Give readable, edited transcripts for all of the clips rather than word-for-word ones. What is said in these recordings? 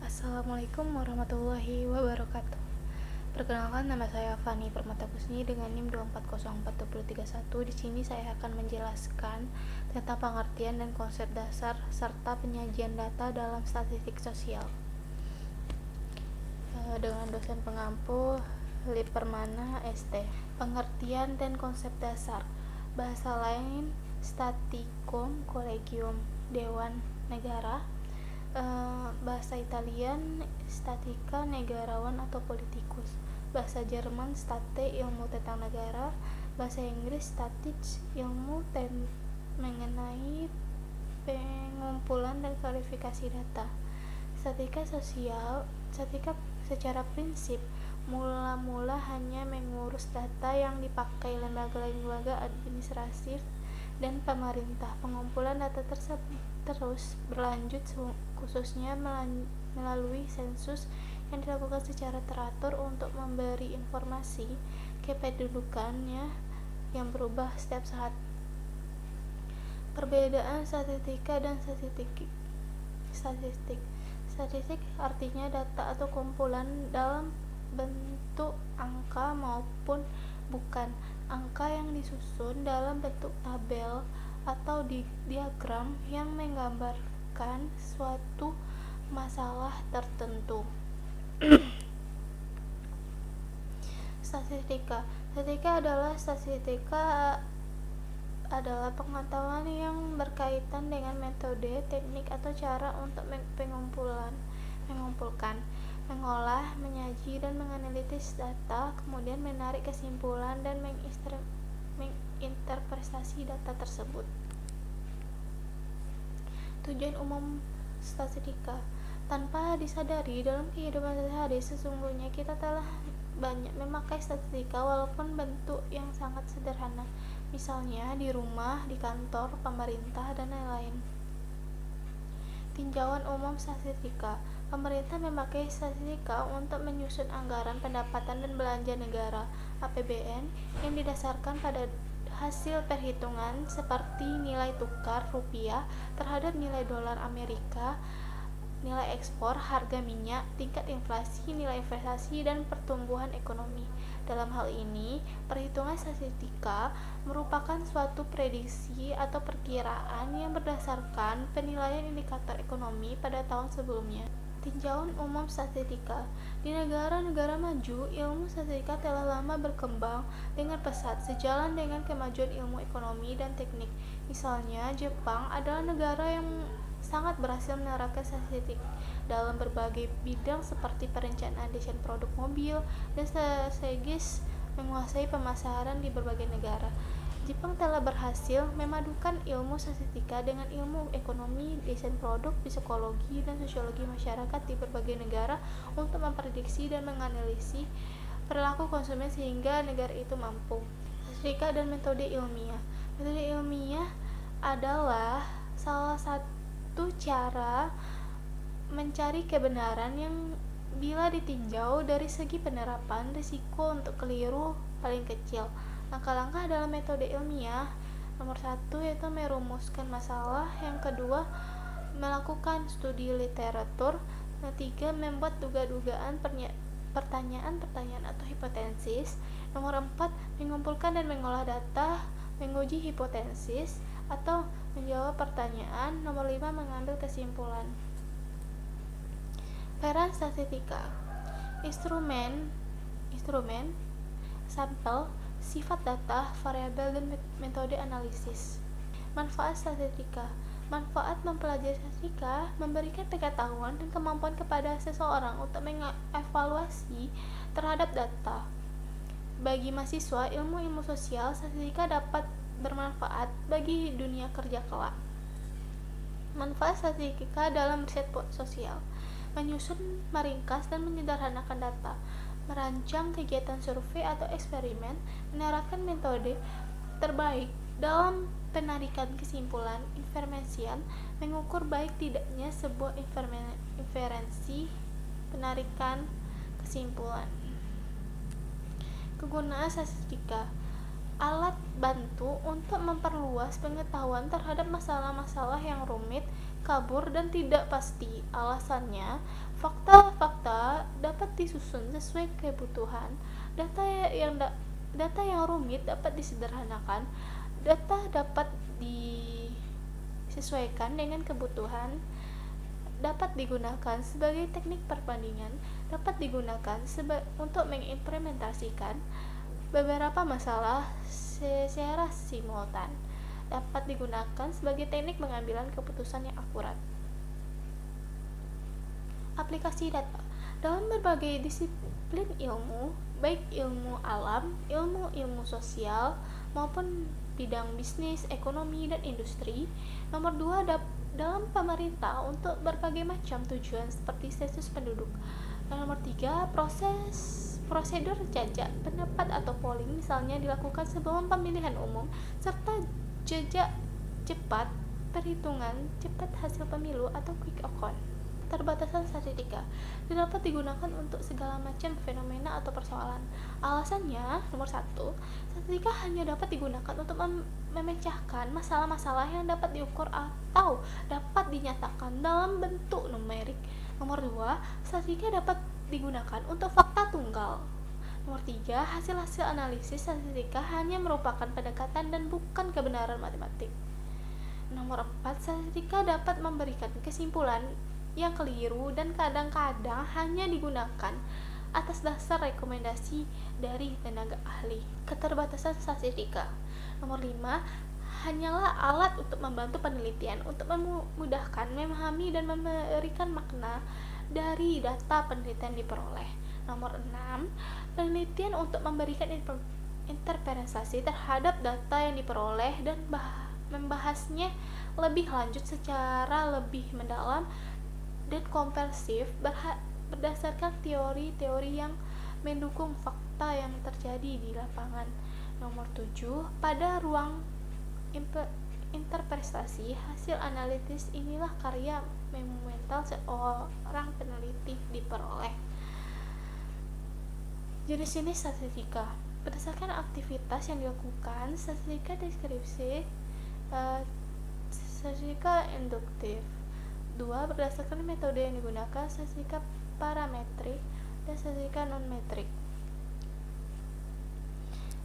Assalamualaikum warahmatullahi wabarakatuh. Perkenalkan, nama saya Fani Permatakusni dengan NIM 2404231. Di sini saya akan menjelaskan tentang pengertian dan konsep dasar serta penyajian data dalam statistik sosial. Dengan dosen pengampu Lip Permana ST. Pengertian dan konsep dasar. Bahasa lain Staticum Collegium, Dewan Negara. Bahasa Italian Statika, negarawan atau politikus. Bahasa Jerman State, ilmu tentang negara. Bahasa Inggris Statics, ilmu mengenai pengumpulan dan verifikasi data. Statika sosial. Statika secara prinsip mula-mula hanya mengurus data yang dipakai lembaga-lembaga administratif dan pemerintah. Pengumpulan data tersebut terus berlanjut khususnya melalui sensus yang dilakukan secara teratur untuk memberi informasi kependudukannya yang berubah setiap saat. Perbedaan statistika dan statistik. Statistik artinya data atau kumpulan dalam bentuk angka maupun bukan angka yang disusun dalam bentuk tabel atau diagram yang menggambarkan suatu masalah tertentu. Statistika adalah pengetahuan yang berkaitan dengan metode, teknik atau cara untuk mengumpulkan, mengolah, menyaji dan menganalisis data, kemudian menarik kesimpulan dan menginterpretasi data tersebut. Tujuan umum statistika. Tanpa disadari dalam kehidupan sehari-hari, sesungguhnya kita telah banyak memakai statistika walaupun bentuk yang sangat sederhana, misalnya di rumah, di kantor, pemerintah, dan lain-lain. Tinjauan umum statistika. Pemerintah memakai statistika untuk menyusun anggaran pendapatan dan belanja negara (APBN) yang didasarkan pada hasil perhitungan seperti nilai tukar rupiah terhadap nilai dolar Amerika, nilai ekspor, harga minyak, tingkat inflasi, nilai investasi, dan pertumbuhan ekonomi. Dalam hal ini, perhitungan statistika merupakan suatu prediksi atau perkiraan yang berdasarkan penilaian indikator ekonomi pada tahun sebelumnya. Tinjauan umum statistika. Di negara-negara maju, ilmu statistika telah lama berkembang dengan pesat sejalan dengan kemajuan ilmu ekonomi dan teknik. Misalnya, Jepang adalah negara yang sangat berhasil menerapkan statistik dalam berbagai bidang seperti perencanaan desain produk mobil dan strategis menguasai pemasaran di berbagai negara. Jepang telah berhasil memadukan ilmu statistika dengan ilmu ekonomi, desain produk, psikologi, dan sosiologi masyarakat di berbagai negara untuk memprediksi dan menganalisis perilaku konsumen sehingga negara itu mampu. Statistika dan metode ilmiah. Metode ilmiah adalah salah satu cara mencari kebenaran yang bila ditinjau dari segi penerapan, risiko untuk keliru paling kecil. Langkah-langkah dalam metode ilmiah. Nomor 1 yaitu merumuskan masalah. Yang kedua, melakukan studi literatur. Yang ketiga, membuat duga-dugaan, pertanyaan-pertanyaan atau hipotesis. Nomor 4, mengumpulkan dan mengolah data, menguji hipotesis atau menjawab pertanyaan. Nomor 5, mengambil kesimpulan. Peran statistika. Instrumen, sampel, sifat data, variabel, dan metode analisis. Manfaat statistika. Manfaat mempelajari statistika memberikan pengetahuan dan kemampuan kepada seseorang untuk mengevaluasi terhadap data. Bagi mahasiswa ilmu sosial, statistika dapat bermanfaat bagi dunia kerja kelak. Manfaat statistika dalam riset sosial. Menyusun, meringkas, dan menyederhanakan data, merancang kegiatan survei atau eksperimen, menerapkan metode terbaik dalam penarikan kesimpulan, inferensian, mengukur baik tidaknya sebuah inferensi, penarikan kesimpulan. Kegunaan statistika. Alat bantu untuk memperluas pengetahuan terhadap masalah-masalah yang rumit kabur dan tidak pasti. Alasannya, fakta-fakta dapat disusun sesuai kebutuhan. Data yang data yang rumit dapat disederhanakan. Data dapat disesuaikan dengan kebutuhan. Dapat digunakan sebagai teknik perbandingan. Dapat digunakan untuk mengimplementasikan beberapa masalah secara simultan. Dapat digunakan sebagai teknik pengambilan keputusan yang akurat. Aplikasi data dalam berbagai disiplin ilmu, baik ilmu alam, ilmu sosial, maupun bidang bisnis, ekonomi, dan industri. Nomor 2, dalam pemerintah untuk berbagai macam tujuan seperti sensus penduduk. Dan nomor 3, prosedur jajak pendapat atau polling misalnya dilakukan sebelum pemilihan umum, serta jajak cepat, perhitungan cepat hasil pemilu atau quick count. Keterbatasan statistika dapat digunakan untuk segala macam fenomena atau persoalan. Alasannya, nomor 1, statistika hanya dapat digunakan untuk memecahkan masalah-masalah yang dapat diukur atau dapat dinyatakan dalam bentuk numerik. Nomor 2, statistika dapat digunakan untuk fakta tunggal. Nomor 3, hasil-hasil analisis statistika hanya merupakan pendekatan dan bukan kebenaran matematik. Nomor 4, statistika dapat memberikan kesimpulan yang keliru dan kadang-kadang hanya digunakan atas dasar rekomendasi dari tenaga ahli. Keterbatasan statistika. Nomor 5, hanyalah alat untuk membantu penelitian untuk memudahkan, memahami, dan memberikan makna dari data penelitian diperoleh. Nomor 6, penelitian untuk memberikan interpretasi terhadap data yang diperoleh dan membahasnya lebih lanjut secara lebih mendalam dan komprehensif berdasarkan teori-teori yang mendukung fakta yang terjadi di lapangan. Nomor 7, pada ruang interpretasi hasil analitis inilah karya monumental seorang peneliti diperoleh. Jenis-jenis statistika berdasarkan aktivitas yang dilakukan: statistika deskripsi, statistika induktif. 2, berdasarkan metode yang digunakan: statistika parametrik dan statistika non-metrik.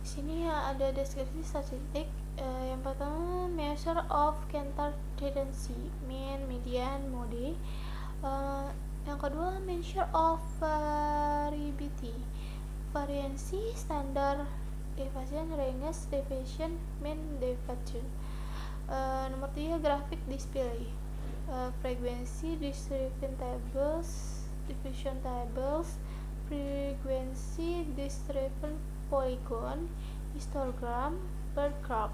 Di sini ada deskripsi statistik. Yang pertama, measure of Cantor tendency, mean, median, mode. Yang kedua, measure of variability, variansi, standar deviation, range deviation, mean deviation. Nomor 3, graphic display, frequency distribution tables, division tables, frequency distribution polygon, histogram, bar graph.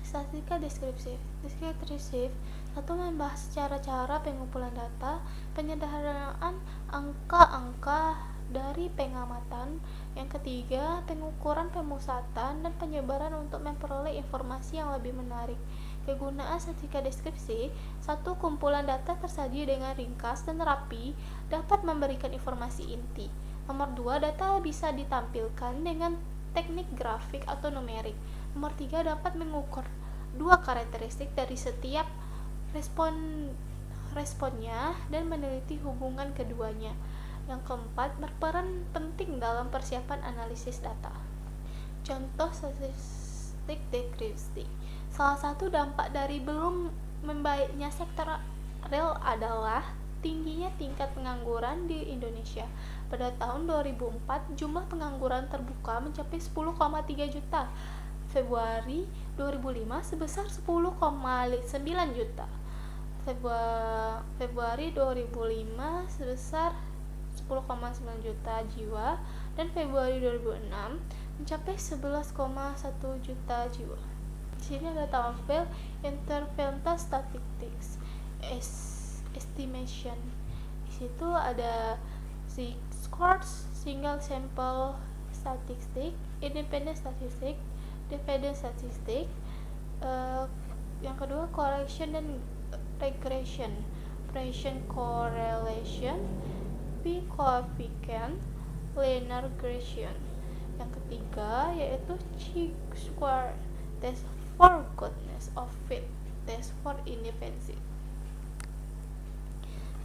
Statistika deskripsif. Deskripsif 1, membahas cara-cara pengumpulan data, penyederhanaan angka-angka dari pengamatan. Yang ketiga, pengukuran pemusatan dan penyebaran untuk memperoleh informasi yang lebih menarik. Kegunaan statistika deskripsi: 1, kumpulan data tersaji dengan ringkas dan rapi dapat memberikan informasi inti. Nomor 2, data bisa ditampilkan dengan teknik grafik atau numerik. Nomor 3, dapat mengukur 2 karakteristik dari setiap responnya dan meneliti hubungan keduanya. Yang keempat, berperan penting dalam persiapan analisis data. Contoh statistik deskripsi. Salah satu dampak dari belum membaiknya sektor real adalah tingginya tingkat pengangguran di Indonesia. Pada tahun 2004, jumlah pengangguran terbuka mencapai 10,3 juta. Februari 2005 sebesar 10,9 juta. Februari 2005 sebesar 10,9 juta jiwa, dan Februari 2006 mencapai 11,1 juta jiwa. Di sini ada tampil interventas statistics estimation. Di situ ada scores, single sample statistic, independent statistic, dependent statistic. Yang kedua, correlation dan regression, correlation, P coefficient, linear regression. Yang ketiga yaitu chi-square, test for goodness of fit, test for independency.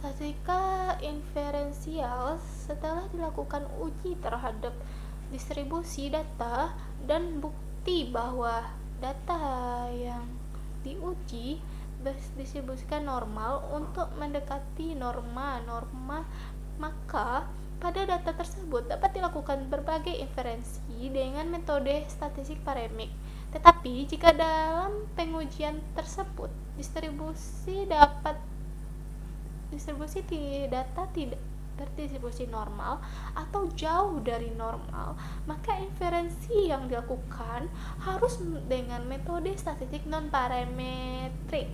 Statistika inferensial setelah dilakukan uji terhadap distribusi data dan bukti bahwa data yang diuji didistribusikan normal untuk mendekati norma-norma, maka pada data tersebut dapat dilakukan berbagai inferensi dengan metode statistik paremik. Tetapi jika dalam pengujian tersebut distribusi data tidak berdistribusi normal atau jauh dari normal, maka inferensi yang dilakukan harus dengan metode statistik non-parametrik.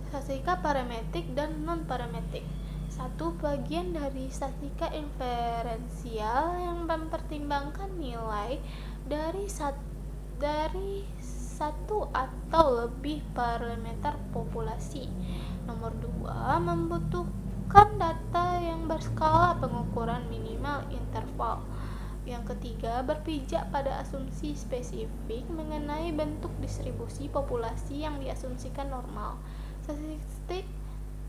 Statistika parametrik dan non-parametrik. Satu bagian dari statistika inferensial yang mempertimbangkan nilai dari satu atau lebih parameter populasi. Nomor 2, membutuhkan data yang berskala pengukuran minimal interval. Yang ketiga, berpijak pada asumsi spesifik mengenai bentuk distribusi populasi yang diasumsikan normal. Statistik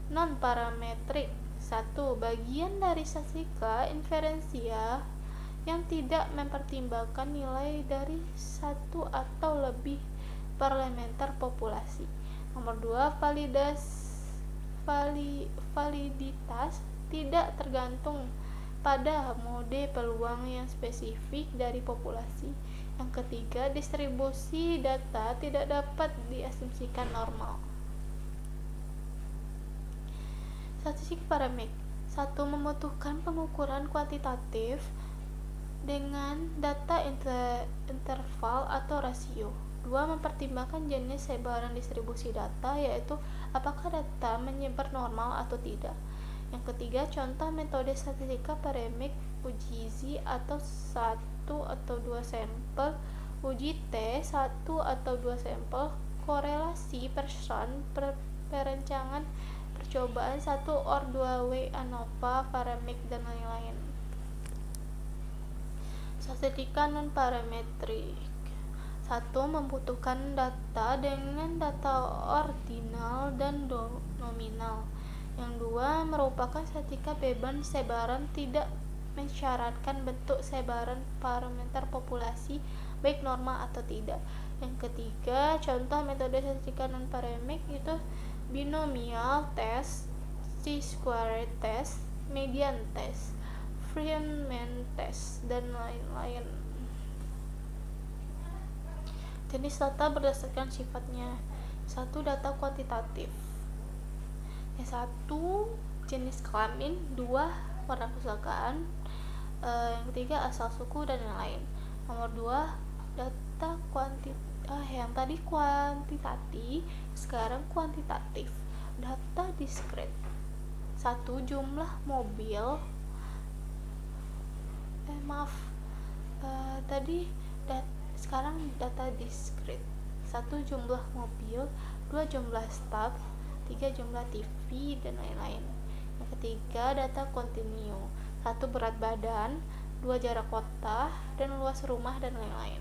non-parametrik. 1. Bagian dari statistika inferensial yang tidak mempertimbangkan nilai dari satu atau lebih parameter populasi. Nomor 2, validitas tidak tergantung pada mode peluang yang spesifik dari populasi. Yang ketiga, distribusi data tidak dapat diasumsikan normal. Statistik parametrik. 1. Membutuhkan pengukuran kuantitatif dengan data interval atau rasio. 2. Mempertimbangkan jenis sebaran distribusi data, yaitu apakah data menyebar normal atau tidak. Yang ketiga, contoh metode statistika parametrik: uji Z atau 1 atau 2 sampel, uji T 1 atau 2 sampel, korelasi Pearson, perencangan percobaan 1 or 2W ANOVA, parametrik, dan lain-lain. Statistika non-parametrik. 1. Membutuhkan data dengan data ordinal dan nominal. Yang 2. Merupakan statistika beban sebaran, tidak mensyaratkan bentuk sebaran parameter populasi baik normal atau tidak. Yang ketiga, contoh metode statistika non-parametrik itu binomial test, chi-square test, median test, Feynman test, dan lain-lain. Jenis data berdasarkan sifatnya. 1. Data kuantitatif. Yang 1. Jenis kelamin. 2. Warna kesukaan. Yang ketiga, asal suku, dan lain-lain. Nomor 2. Data yang tadi kuantitatif, sekarang kuantitatif. Data diskret. 1. Jumlah mobil. Sekarang data diskret. 1. Jumlah mobil. 2. Jumlah staf. 3. Jumlah TV, dan lain-lain. Yang ketiga, data kontinu. 1. Berat badan. 2. Jarak kota dan luas rumah, dan lain-lain.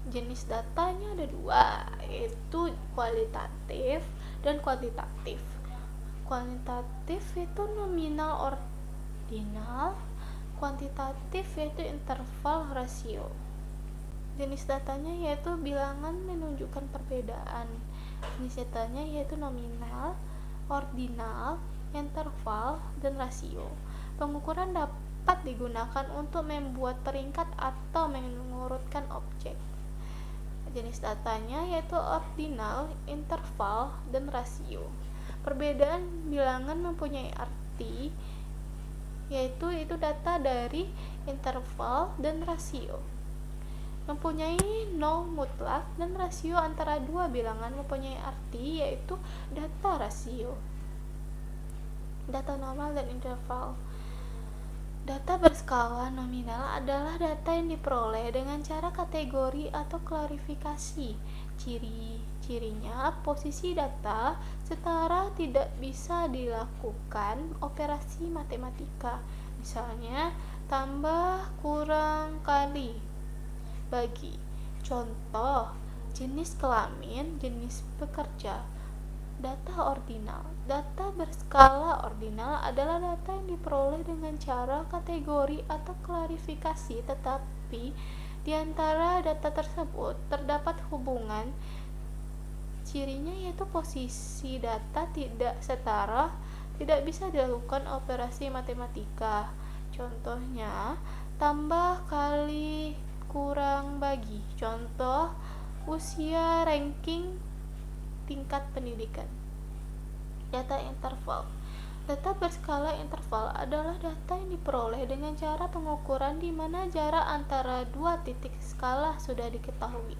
Jenis datanya ada 2, yaitu kualitatif dan kuantitatif. Kualitatif itu nominal ordinal, kuantitatif yaitu interval rasio. Jenis datanya yaitu bilangan menunjukkan perbedaan. Jenis datanya yaitu nominal, ordinal, interval, dan rasio. Pengukuran dapat digunakan untuk membuat peringkat atau mengurutkan objek. Jenis datanya yaitu ordinal, interval, dan rasio. Perbedaan bilangan mempunyai arti, yaitu itu data dari interval dan rasio. Mempunyai nol mutlak, dan rasio antara dua bilangan mempunyai arti, yaitu data rasio. Data normal dan interval. Data berskala nominal adalah data yang diperoleh dengan cara kategori atau klasifikasi. Ciri-cirinya, posisi data setara, tidak bisa dilakukan operasi matematika. Misalnya, tambah, kurang, kali, bagi. Contoh, jenis kelamin, jenis pekerja. Data ordinal. Data berskala ordinal adalah data yang diperoleh dengan cara kategori atau klarifikasi, tetapi di antara data tersebut terdapat hubungan. Cirinya yaitu posisi data tidak setara, tidak bisa dilakukan operasi matematika. Contohnya, tambah kali kurang bagi. Contoh, usia, ranking, tingkat pendidikan. Data interval. Data berskala interval adalah data yang diperoleh dengan cara pengukuran di mana jarak antara dua titik skala sudah diketahui.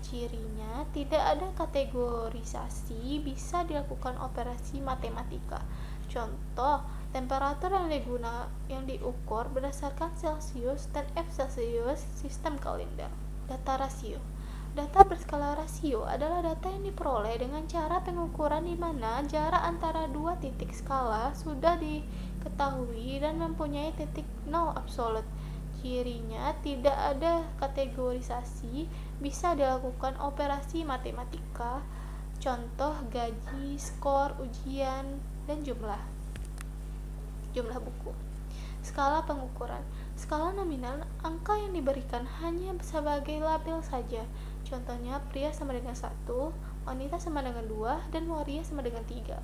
Cirinya tidak ada kategorisasi, bisa dilakukan operasi matematika. Contoh, temperatur yang diukur berdasarkan Celsius dan F Celsius sistem kalender. Data rasio. Data berskala rasio adalah data yang diperoleh dengan cara pengukuran di mana jarak antara dua titik skala sudah diketahui dan mempunyai titik nol absolut. Cirinya tidak ada kategorisasi, bisa dilakukan operasi matematika. Contoh, gaji, skor, ujian, dan jumlah buku. Skala pengukuran. Skala nominal, angka yang diberikan hanya sebagai label saja. Contohnya, pria sama dengan 1, wanita sama dengan 2, dan waria sama dengan 3.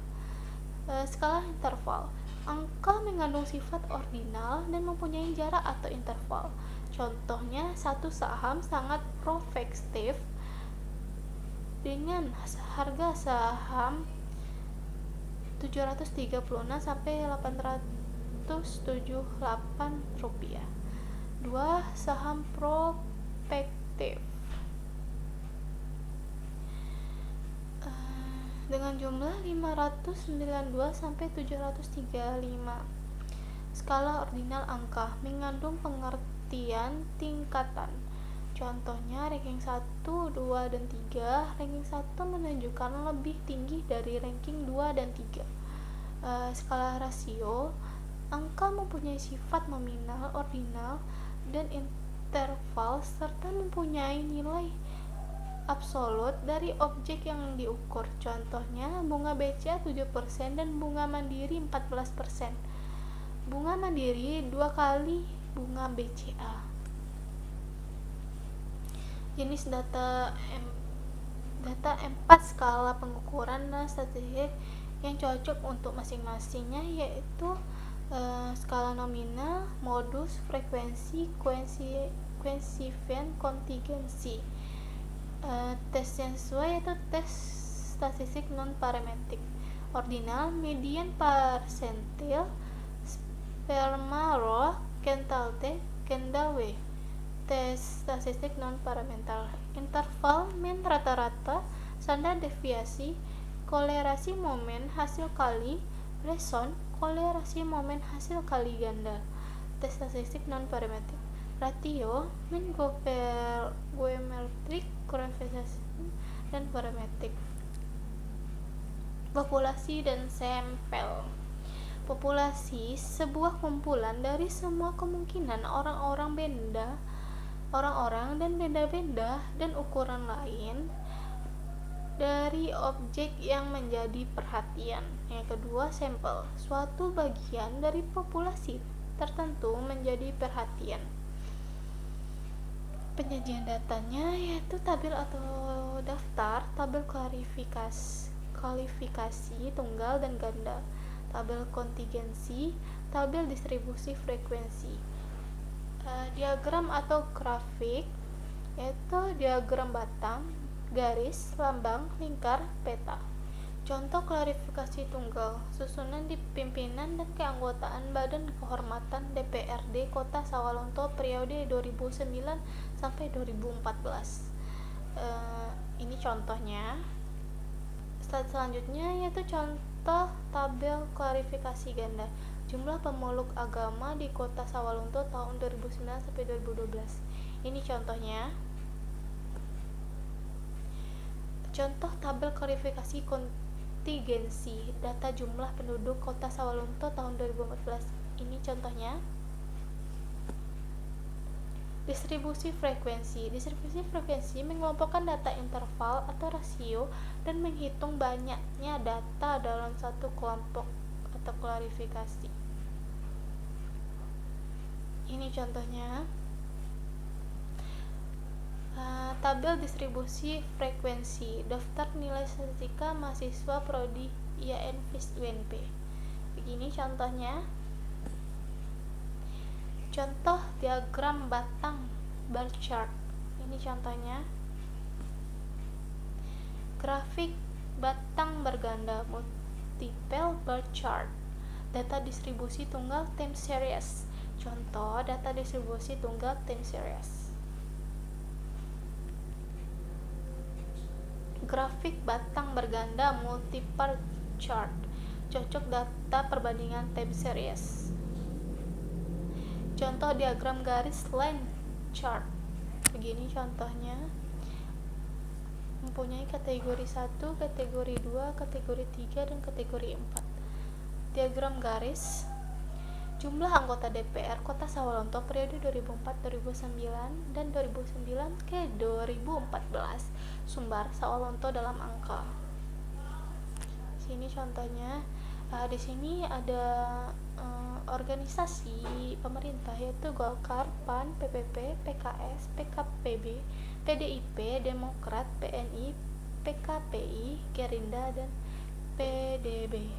Skala interval. Angka mengandung sifat ordinal dan mempunyai jarak atau interval. Contohnya, satu saham sangat profektif dengan harga saham 736 sampai 878 rupiah. 2 saham prospektif dengan jumlah 592 sampai 735. Skala ordinal angka mengandung pengertian tingkatan. Contohnya, ranking 1, 2, dan 3. Ranking 1 menunjukkan lebih tinggi dari ranking 2 dan 3. Skala rasio, angka mempunyai sifat nominal, ordinal, dan interval serta mempunyai nilai absolut dari objek yang diukur. Contohnya, bunga BCA 7% dan bunga Mandiri 14%. Bunga Mandiri 2 kali bunga BCA. Jenis data 4 skala pengukuran dan statistik yang cocok untuk masing-masingnya, yaitu skala nominal, modus, frekuensi, koefisien, kontingensi. Tes yang sesuai yaitu tes statistik non-parametrik. Ordinal, median, persentil, sperma row, kental T, kendal W. Tes statistik non-parameter. Interval, mean, rata-rata, standar deviasi, kolerasi momen hasil kali, reson, kolerasi momen hasil kali ganda. Tes statistik non-parametrik. Ratio, mean, geometrik, koefisien, dan parametrik. Populasi dan sampel. Populasi, sebuah kumpulan dari semua kemungkinan orang-orang dan benda-benda dan ukuran lain dari objek yang menjadi perhatian. Yang kedua, sampel, suatu bagian dari populasi tertentu menjadi perhatian. Penyajian datanya yaitu tabel atau daftar, tabel kualifikasi tunggal dan ganda, tabel kontingensi, tabel distribusi frekuensi. Diagram atau grafik yaitu diagram batang, garis, lambang, lingkar, peta. Contoh klarifikasi tunggal, susunan di pimpinan dan keanggotaan Badan Kehormatan DPRD Kota Sawalunto periode 2009 sampai 2014. Ini contohnya. Slide selanjutnya yaitu contoh tabel klarifikasi ganda. Jumlah pemeluk agama di Kota Sawalunto tahun 2009 sampai 2012. Ini contohnya. Contoh tabel klarifikasi kontingensi, data jumlah penduduk Kota Sawalunto tahun 2014. Ini contohnya. Distribusi frekuensi mengelompokkan data interval atau rasio dan menghitung banyaknya data dalam satu kelompok atau klarifikasi. Ini contohnya. Tabel distribusi frekuensi daftar nilai statistika mahasiswa prodi IAIN FIS UNP. Begini contohnya. Contoh diagram batang bar chart. Ini contohnya. Grafik batang berganda multiple bar chart. Data distribusi tunggal time series. Contoh data distribusi tunggal time series. Grafik batang berganda multi-bar chart. Cocok data perbandingan time series. Contoh diagram garis line chart. Begini contohnya. Mempunyai kategori 1, kategori 2, kategori 3, dan kategori 4. Diagram garis. Jumlah anggota DPR Kota Sawalunto periode 2004-2009 dan 2009 ke 2014. Sumbar Sawalunto dalam angka. Sini contohnya. Di sini ada organisasi pemerintah yaitu Golkar, PAN, PPP, PKS, PKPB, PDIP, Demokrat, PNI, PKPI, Gerindra, dan PDP.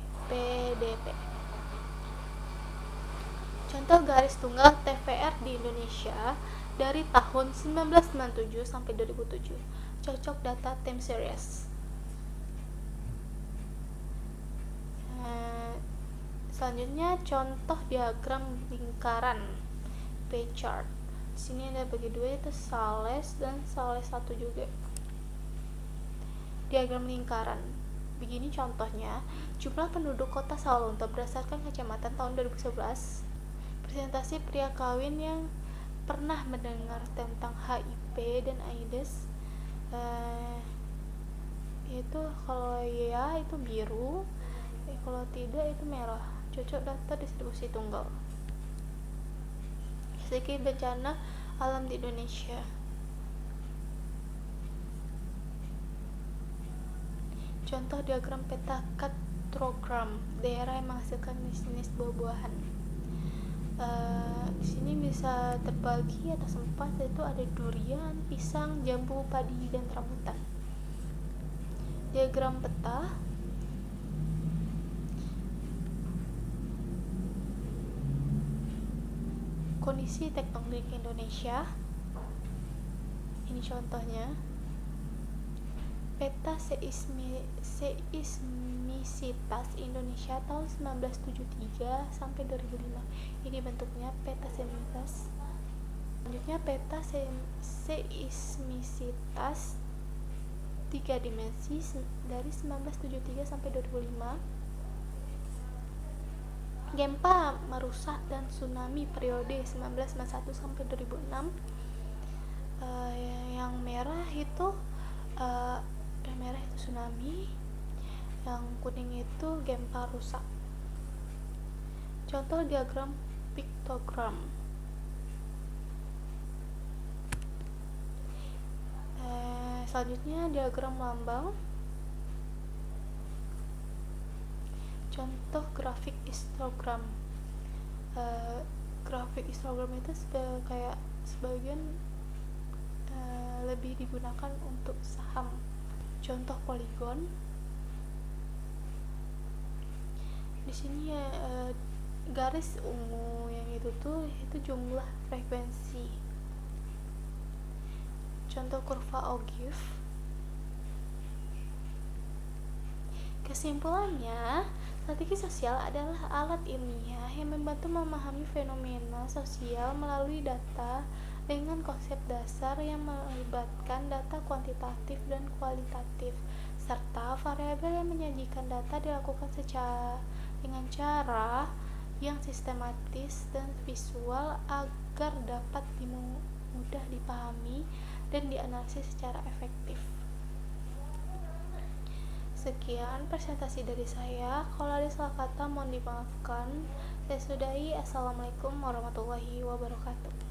Contoh garis tunggal TVR di Indonesia dari tahun 1997 sampai 2007. Cocok data time series. Selanjutnya contoh diagram lingkaran pie chart. Di sini ada bagi dua, yaitu Sales dan Sales 1 juga. Diagram lingkaran. Begini contohnya, jumlah penduduk Kota Sawalunto berdasarkan kecamatan tahun 2011. Presentasi pria kawin yang pernah mendengar tentang HIV dan AIDS. Itu kalau ya itu biru, kalau tidak itu merah. Cocok data distribusi tunggal. Sedikit bencana alam di Indonesia. Contoh diagram peta kartogram daerah yang menghasilkan jenis buah-buahan. Di sini bisa terbagi atas 4, yaitu ada durian, pisang, jambu, padi, dan rambutan. Diagram peta. Kondisi tektonik Indonesia. Ini contohnya. Peta seismisitas Indonesia tahun 1973 sampai 2005. Ini bentuknya peta seismisitas. Selanjutnya peta seismisitas 3 dimensi dari 1973 sampai 2005. Gempa merusak dan tsunami periode 1991 sampai 2006. Yang merah itu tsunami, yang kuning itu gempa rusak. Contoh diagram piktogram. Selanjutnya diagram lambang. Contoh grafik histogram. Grafik histogram itu kayak sebagian lebih digunakan untuk saham. Contoh poligon. Di sini garis ungu yang itu jumlah frekuensi. Contoh kurva Ogive. Kesimpulannya, strategi sosial adalah alat ilmiah yang membantu memahami fenomena sosial melalui data dengan konsep dasar yang melibatkan data kuantitatif dan kualitatif, serta variabel yang menyajikan data dilakukan dengan cara yang sistematis dan visual agar dapat mudah dipahami dan dianalisis secara efektif. Sekian presentasi dari saya. Kalau ada salah kata mohon dimaafkan. Saya sudahi. Assalamualaikum warahmatullahi wabarakatuh.